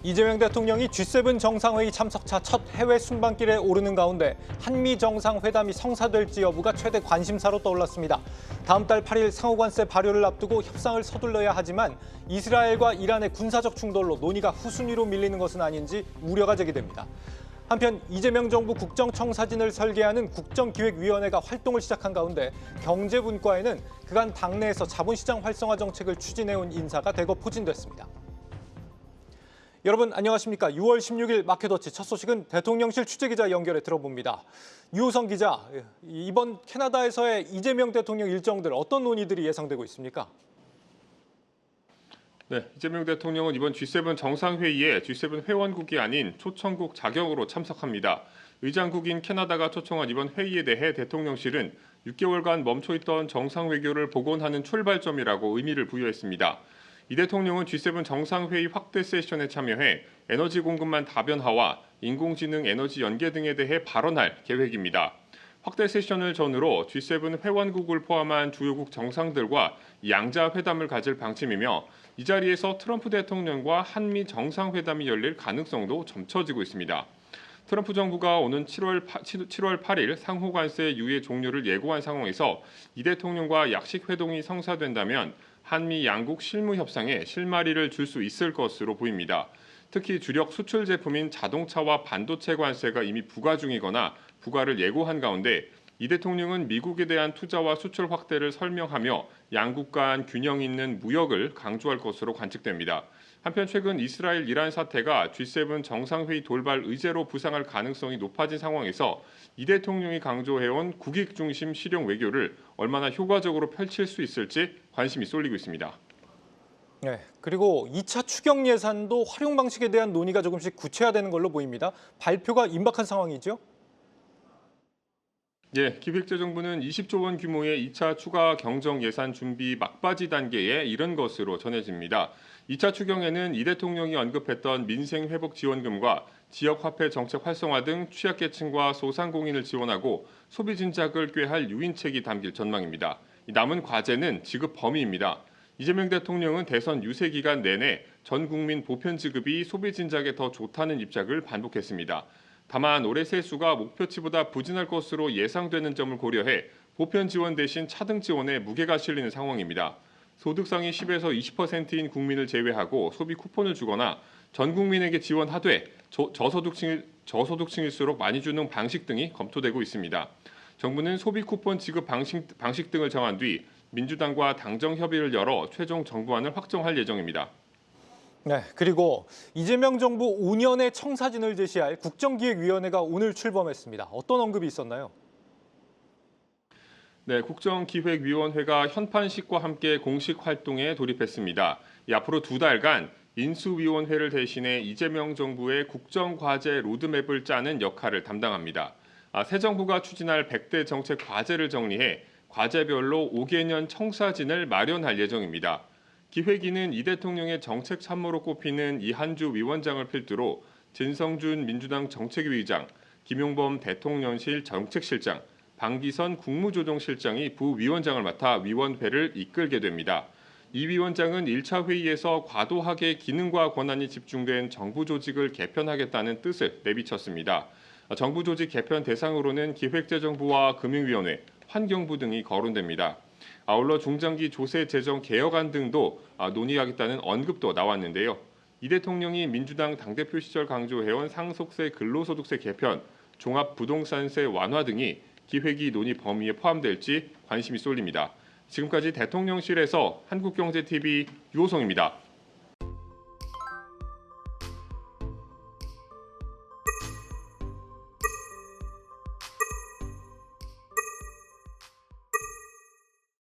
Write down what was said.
이재명 대통령이 G7 정상회의 참석차 첫 해외 순방길에 오르는 가운데 한미 정상회담이 성사될지 여부가 최대 관심사로 떠올랐습니다. 다음 달 8일 상호관세 발효를 앞두고 협상을 서둘러야 하지만 이스라엘과 이란의 군사적 충돌로 논의가 후순위로 밀리는 것은 아닌지 우려가 제기됩니다. 한편 이재명 정부 국정청사진을 설계하는 국정기획위원회가 활동을 시작한 가운데 경제분과에는 그간 당내에서 자본시장 활성화 정책을 추진해온 인사가 대거 포진됐습니다. 여러분 안녕하십니까. 6월 16일 마켓워치 첫 소식은 대통령실 취재기자 연결해 들어봅니다. 유호성 기자, 이번 캐나다에서의 이재명 대통령 일정들 어떤 논의들이 예상되고 있습니까? 네, 이재명 대통령은 이번 G7 정상회의에 G7 회원국이 아닌 초청국 자격으로 참석합니다. 의장국인 캐나다가 초청한 이번 회의에 대해 대통령실은 6개월간 멈춰있던 정상외교를 복원하는 출발점이라고 의미를 부여했습니다. 이 대통령은 G7 정상회의 확대 세션에 참여해 에너지 공급망 다변화와 인공지능 에너지 연계 등에 대해 발언할 계획입니다. 확대 세션을 전후로 G7 회원국을 포함한 주요국 정상들과 양자 회담을 가질 방침이며 이 자리에서 트럼프 대통령과 한미 정상회담이 열릴 가능성도 점쳐지고 있습니다. 트럼프 정부가 오는 7월 8일 상호관세 유예 종료를 예고한 상황에서 이 대통령과 약식 회동이 성사된다면 한미 양국 실무 협상에 실마리를 줄 수 있을 것으로 보입니다. 특히 주력 수출 제품인 자동차와 반도체 관세가 이미 부과 중이거나 부과를 예고한 가운데 이 대통령은 미국에 대한 투자와 수출 확대를 설명하며 양국 간 균형 있는 무역을 강조할 것으로 관측됩니다. 한편 최근 이스라엘 이란 사태가 G7 정상회의 돌발 의제로 부상할 가능성이 높아진 상황에서 이 대통령이 강조해온 국익 중심 실용 외교를 얼마나 효과적으로 펼칠 수 있을지 관심이 쏠리고 있습니다. 네, 그리고 2차 추경 예산도 활용 방식에 대한 논의가 조금씩 구체화되는 걸로 보입니다. 발표가 임박한 상황이죠? 예, 기획재정부는 20조 원 규모의 2차 추가 경정 예산 준비 막바지 단계에 이른 것으로 전해집니다. 2차 추경에는 이 대통령이 언급했던 민생회복지원금과 지역화폐 정책 활성화 등 취약계층과 소상공인을 지원하고 소비 진작을 꾀할 유인책이 담길 전망입니다. 남은 과제는 지급 범위입니다. 이재명 대통령은 대선 유세 기간 내내 전 국민 보편 지급이 소비 진작에 더 좋다는 입장을 반복했습니다. 다만 올해 세수가 목표치보다 부진할 것으로 예상되는 점을 고려해 보편 지원 대신 차등 지원에 무게가 실리는 상황입니다. 소득 상위 10에서 20%인 국민을 제외하고 소비 쿠폰을 주거나 전 국민에게 지원하되 저소득층일수록 많이 주는 방식 등이 검토되고 있습니다. 정부는 소비 쿠폰 지급 방식 등을 정한 뒤 민주당과 당정 협의를 열어 최종 정부안을 확정할 예정입니다. 네, 그리고 이재명 정부 5년의 청사진을 제시할 국정기획위원회가 오늘 출범했습니다. 어떤 언급이 있었나요? 네, 국정기획위원회가 현판식과 함께 공식 활동에 돌입했습니다. 앞으로 2달간 인수위원회를 대신해 이재명 정부의 국정과제 로드맵을 짜는 역할을 담당합니다. 새 정부가 추진할 100대 정책 과제를 정리해 과제별로 5개년 청사진을 마련할 예정입니다. 기획위는 이 대통령의 정책 참모로 꼽히는 이한주 위원장을 필두로 진성준 민주당 정책위의장, 김용범 대통령실 정책실장, 방기선 국무조정실장이 부위원장을 맡아 위원회를 이끌게 됩니다. 이 위원장은 1차 회의에서 과도하게 기능과 권한이 집중된 정부 조직을 개편하겠다는 뜻을 내비쳤습니다. 정부 조직 개편 대상으로는 기획재정부와 금융위원회, 환경부 등이 거론됩니다. 아울러 중장기 조세 재정 개혁안 등도 논의하겠다는 언급도 나왔는데요. 이 대통령이 민주당 당대표 시절 강조해온 상속세, 근로소득세 개편, 종합부동산세 완화 등이 기획위 논의 범위에 포함될지 관심이 쏠립니다. 지금까지 대통령실에서 한국경제TV 유호성입니다.